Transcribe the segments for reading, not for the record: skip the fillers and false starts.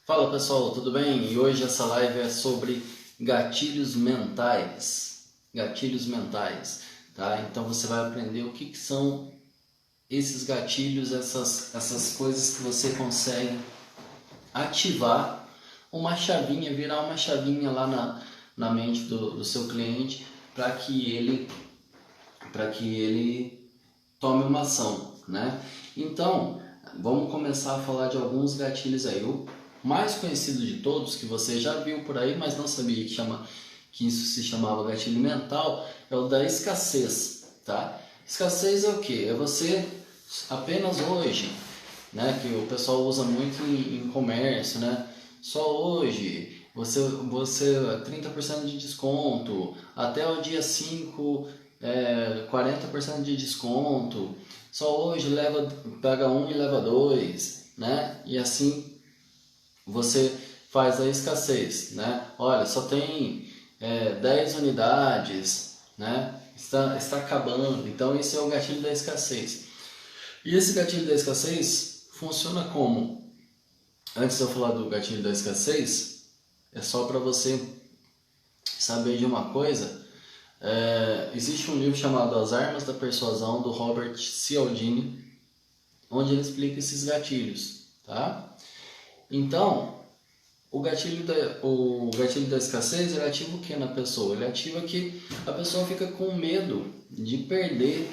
Fala pessoal, tudo bem? E hoje essa live é sobre gatilhos mentais. Gatilhos mentais, tá? Então você vai aprender o que são esses gatilhos, essas coisas que você consegue ativar uma chavinha, virar uma chavinha lá na mente do seu cliente para que ele tome uma ação, né? Então, vamos começar a falar de alguns gatilhos aí. O mais conhecido de todos, que você já viu por aí, mas não sabia que isso se chamava gatilho mental, é o da escassez, tá? Escassez é o que? É você apenas hoje, né? Que o pessoal usa muito em comércio, né? Só hoje, você 30% de desconto, até o dia 5 40% de desconto, só hoje pega um e leva dois, né? E assim você faz a escassez, né? Olha, só tem 10 unidades, né? Está acabando. Então esse é o gatilho da escassez. E esse gatilho da escassez funciona como? Antes de eu falar do gatilho da escassez, é só para você saber de uma coisa. Existe um livro chamado As Armas da Persuasão, do Robert Cialdini, onde ele explica esses gatilhos, tá? Então, o gatilho da escassez, ele ativa o que na pessoa? Ele ativa que a pessoa fica com medo de perder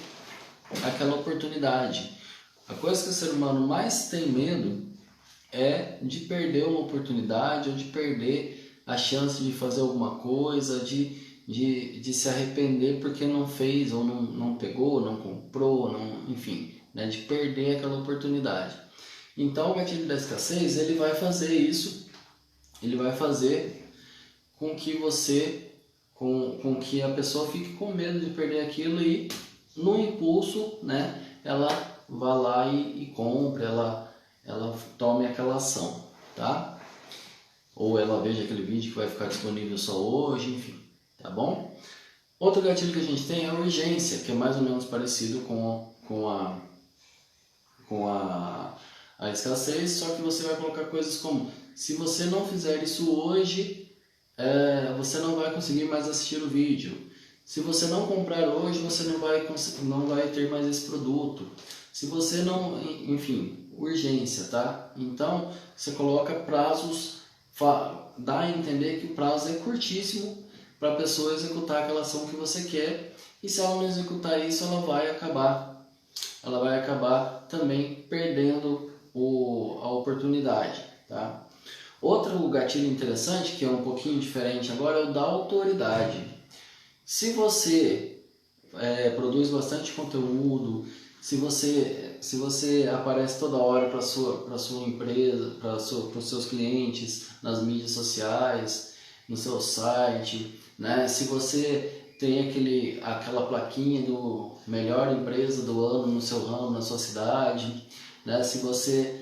aquela oportunidade. A coisa que o ser humano mais tem medo é de perder uma oportunidade ou de perder a chance de fazer alguma coisa, de se arrepender porque não fez ou não pegou, não comprou, enfim, né, de perder aquela oportunidade. Então o gatilho da escassez, ele vai fazer isso, ele vai fazer com que com que a pessoa fique com medo de perder aquilo e no impulso, né, ela vá lá e compre, ela tome aquela ação, tá? Ou ela veja aquele vídeo que vai ficar disponível só hoje, enfim, tá bom? Outro gatilho que a gente tem é a urgência, que é mais ou menos parecido com a escassez, só que você vai colocar coisas como: se você não fizer isso hoje, você não vai conseguir mais assistir o vídeo. Se você não comprar hoje, você não vai ter mais esse produto. Se você não, enfim, urgência, tá? Então você coloca prazos, dá a entender que o prazo é curtíssimo para a pessoa executar aquela ação que você quer, e se ela não executar isso, ela vai acabar também perdendo a oportunidade, tá? Outro gatilho interessante, que é um pouquinho diferente agora, é o da autoridade. Se você produz bastante conteúdo, se você aparece toda hora para sua empresa, para os seus clientes, nas mídias sociais, no seu site, né? Se você tem aquela plaquinha do melhor empresa do ano no seu ramo, na sua cidade, né? Se você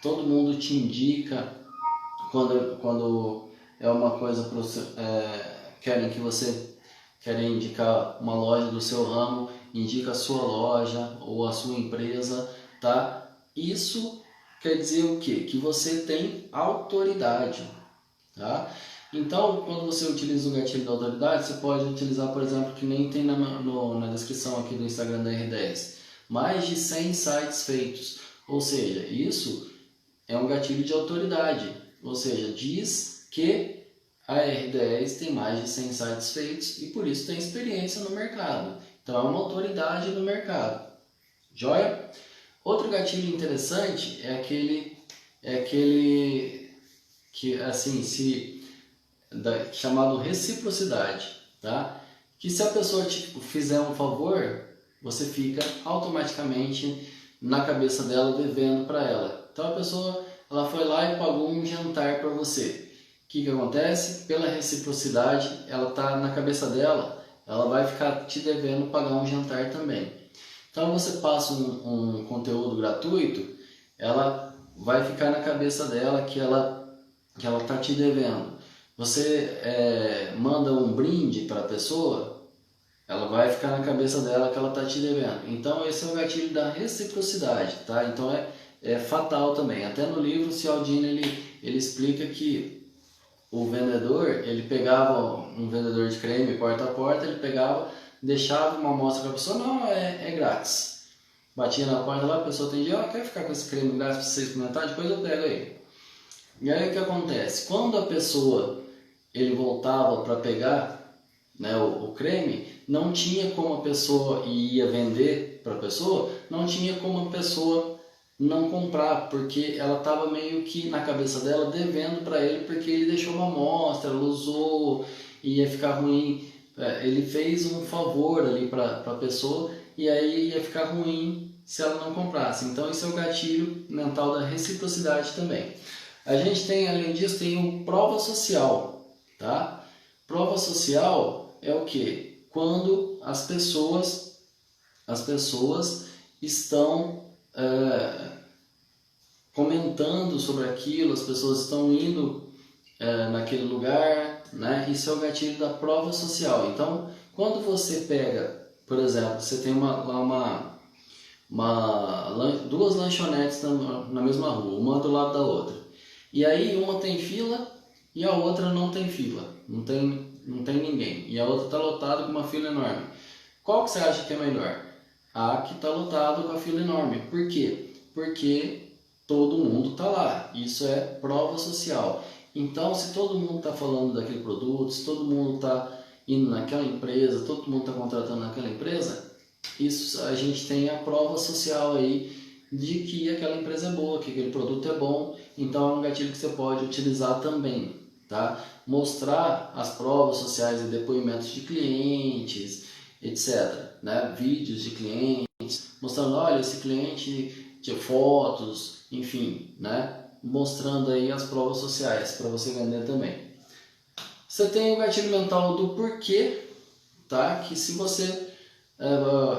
todo mundo te indica quando é uma coisa querem indicar uma loja do seu ramo, indica a sua loja ou a sua empresa, tá? Isso quer dizer o quê? Que você tem autoridade, tá? Então, quando você utiliza o gatilho da autoridade, você pode utilizar, por exemplo, que nem tem na descrição aqui do Instagram da R10, mais de 100 sites feitos. Ou seja, isso é um gatilho de autoridade, ou seja, diz que a R10 tem mais de 100 sites feitos e por isso tem experiência no mercado. Então é uma autoridade no mercado. Joia? Outro gatilho interessante é aquele que assim chamado reciprocidade, tá? Que se a pessoa te fizer um favor, você fica automaticamente na cabeça dela devendo para ela. Então a pessoa ela foi lá e pagou um jantar para você. O que acontece? Pela reciprocidade, ela está na cabeça dela, ela vai ficar te devendo pagar um jantar também. Então você passa um conteúdo gratuito, ela vai ficar na cabeça dela que ela está te devendo. Você manda um brinde para a pessoa, ela vai ficar na cabeça dela que ela está te devendo. Então esse é o gatilho da reciprocidade, tá? Então é fatal também. Até no livro, o Cialdini ele explica que o vendedor, ele pegava um vendedor de creme porta a porta, ele pegava, deixava uma amostra para a pessoa, não, é grátis. Batia na porta lá, a pessoa atendia, quer ficar com esse creme grátis para você experimentar? Depois eu pego aí. E aí o que acontece? Quando a pessoa, ele voltava para pegar, né, o creme, não tinha como a pessoa ia vender para a pessoa, não tinha como a pessoa não comprar, porque ela estava meio que na cabeça dela devendo para ele, porque ele deixou uma amostra, ela usou, ia ficar ruim, ele fez um favor ali para a pessoa e aí ia ficar ruim se ela não comprasse. Então isso é o gatilho mental da reciprocidade também. A gente tem, além disso, tem o prova social, tá? Prova social é o que? Quando as pessoas estão comentando sobre aquilo, as pessoas estão indo naquele lugar, né? Isso é o gatilho da prova social. Então, quando você pega, por exemplo, você tem duas lanchonetes na mesma rua, uma do lado da outra, e aí uma tem fila e a outra não tem fila, não tem ninguém, e a outra está lotada com uma fila enorme. Qual que você acha que é melhor? A que está lotado com a fila enorme. Por quê? Porque todo mundo está lá. Isso é prova social. Então, se todo mundo está falando daquele produto, se todo mundo está indo naquela empresa, todo mundo está contratando naquela empresa, isso a gente tem a prova social aí de que aquela empresa é boa, que aquele produto é bom. Então, é um gatilho que você pode utilizar também, tá? Mostrar as provas sociais e depoimentos de clientes, etc., né? Vídeos de clientes, mostrando, olha, esse cliente tinha fotos, enfim, né? Mostrando aí as provas sociais para você vender também. Você tem o gatilho mental do porquê, tá? Que se você...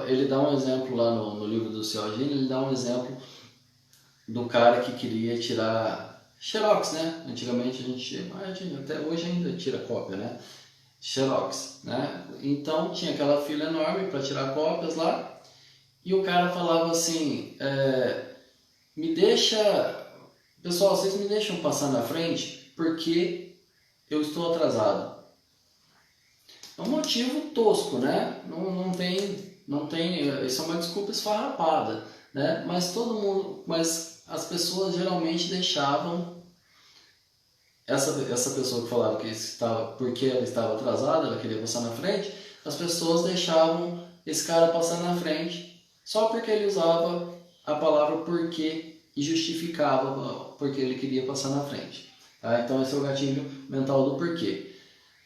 ele dá um exemplo lá no livro do Cialdini, ele dá um exemplo do cara que queria tirar Xerox, né? Antigamente a gente até hoje ainda tira cópia, né? Xerox, né? Então tinha aquela fila enorme para tirar cópias lá e o cara falava assim, me deixa, pessoal, vocês me deixam passar na frente porque eu estou atrasado. É um motivo tosco, né? Não tem, isso é uma desculpa esfarrapada, né? Mas as pessoas geralmente deixavam essa pessoa que falava que estava, porque ela estava atrasada, ela queria passar na frente, as pessoas deixavam esse cara passar na frente só porque ele usava a palavra porquê e justificava porque ele queria passar na frente. Tá? Então esse é o gatilho mental do porquê.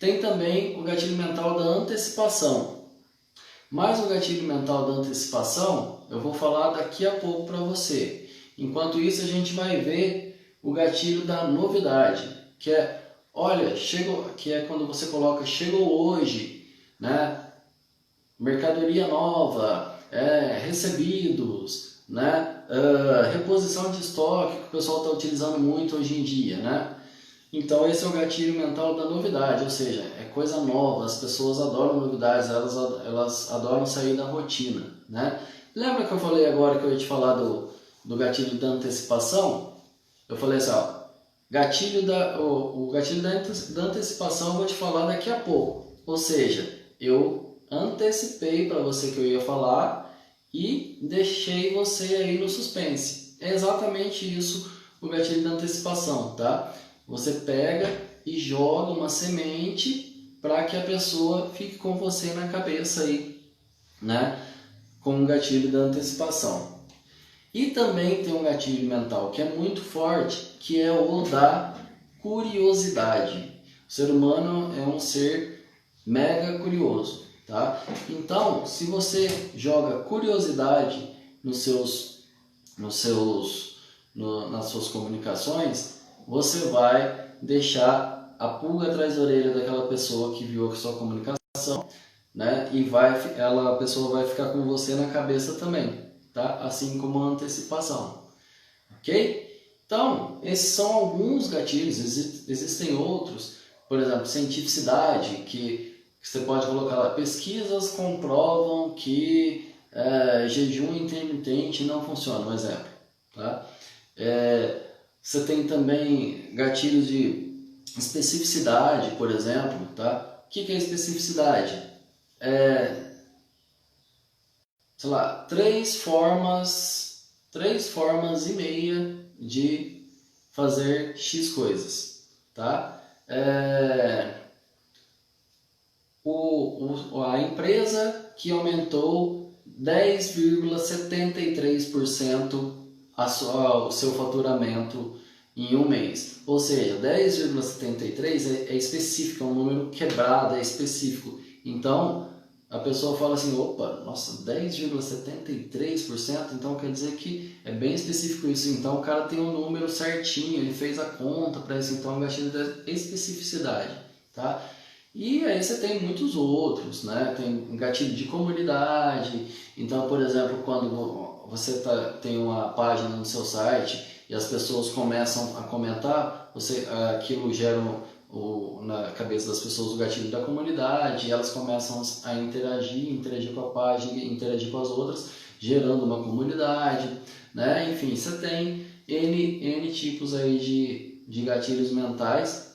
Tem também o gatilho mental da antecipação. Mas o gatilho mental da antecipação eu vou falar daqui a pouco para você. Enquanto isso a gente vai ver o gatilho da novidade, que é, olha, que é quando você coloca chegou hoje, né? Mercadoria nova, recebidos, né? Reposição de estoque que o pessoal está utilizando muito hoje em dia, né? Então esse é o gatilho mental da novidade, ou seja, é coisa nova, as pessoas adoram novidades, elas adoram sair da rotina, né? Lembra que eu falei agora que eu ia te falar do gatilho da antecipação? Eu falei assim, ó, o gatilho da antecipação eu vou te falar daqui a pouco, ou seja, eu antecipei para você que eu ia falar e deixei você aí no suspense. É exatamente isso o gatilho da antecipação, tá? Você pega e joga uma semente para que a pessoa fique com você na cabeça aí, né? Com o gatilho da antecipação. E também tem um gatilho mental que é muito forte, que é o da curiosidade. O ser humano é um ser mega curioso, tá? Então, se você joga curiosidade nas suas comunicações, você vai deixar a pulga atrás da orelha daquela pessoa que viu a sua comunicação, né? E a pessoa vai ficar com você na cabeça também, tá? Assim como a antecipação, ok? Então, esses são alguns gatilhos, existem outros, por exemplo, cientificidade, que você pode colocar lá, pesquisas comprovam que jejum intermitente não funciona, um exemplo. tá? Você tem também gatilhos de especificidade, por exemplo, tá? O que é especificidade? Sei lá, três formas e meia de fazer X coisas, tá? A empresa que aumentou 10,73% o seu faturamento em um mês. Ou seja, 10,73 é específico, é um número quebrado, é específico. Então, a pessoa fala assim, opa, nossa, 10,73%, então quer dizer que é bem específico isso. Então, o cara tem um número certinho, ele fez a conta para isso, então é um gatilho de especificidade, tá? E aí você tem muitos outros, né? Tem gatilho de comunidade. Então, por exemplo, quando você tem uma página no seu site e as pessoas começam a comentar, aquilo gera na cabeça das pessoas o gatilho da comunidade, e elas começam a interagir com a página, interagir com as outras, gerando uma comunidade, né? Enfim, você tem N tipos aí de gatilhos mentais,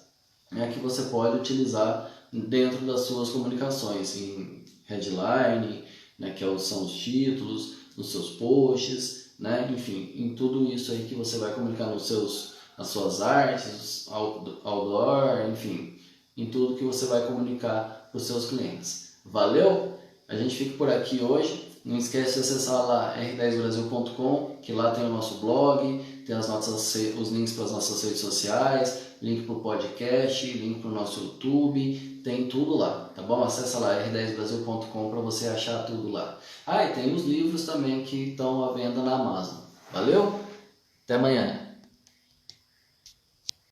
né, que você pode utilizar dentro das suas comunicações, em headline, né, são os títulos, nos seus posts, né, enfim, em tudo isso aí que você vai comunicar nas suas artes, outdoor, enfim, em tudo que você vai comunicar para os seus clientes. Valeu? A gente fica por aqui hoje. Não esquece de acessar lá r10brasil.com, que lá tem o nosso blog, tem os links para as nossas redes sociais, link para o podcast, link para o nosso YouTube, tem tudo lá, tá bom? Acessa lá r10brasil.com para você achar tudo lá. E tem os livros também que estão à venda na Amazon. Valeu? Até amanhã!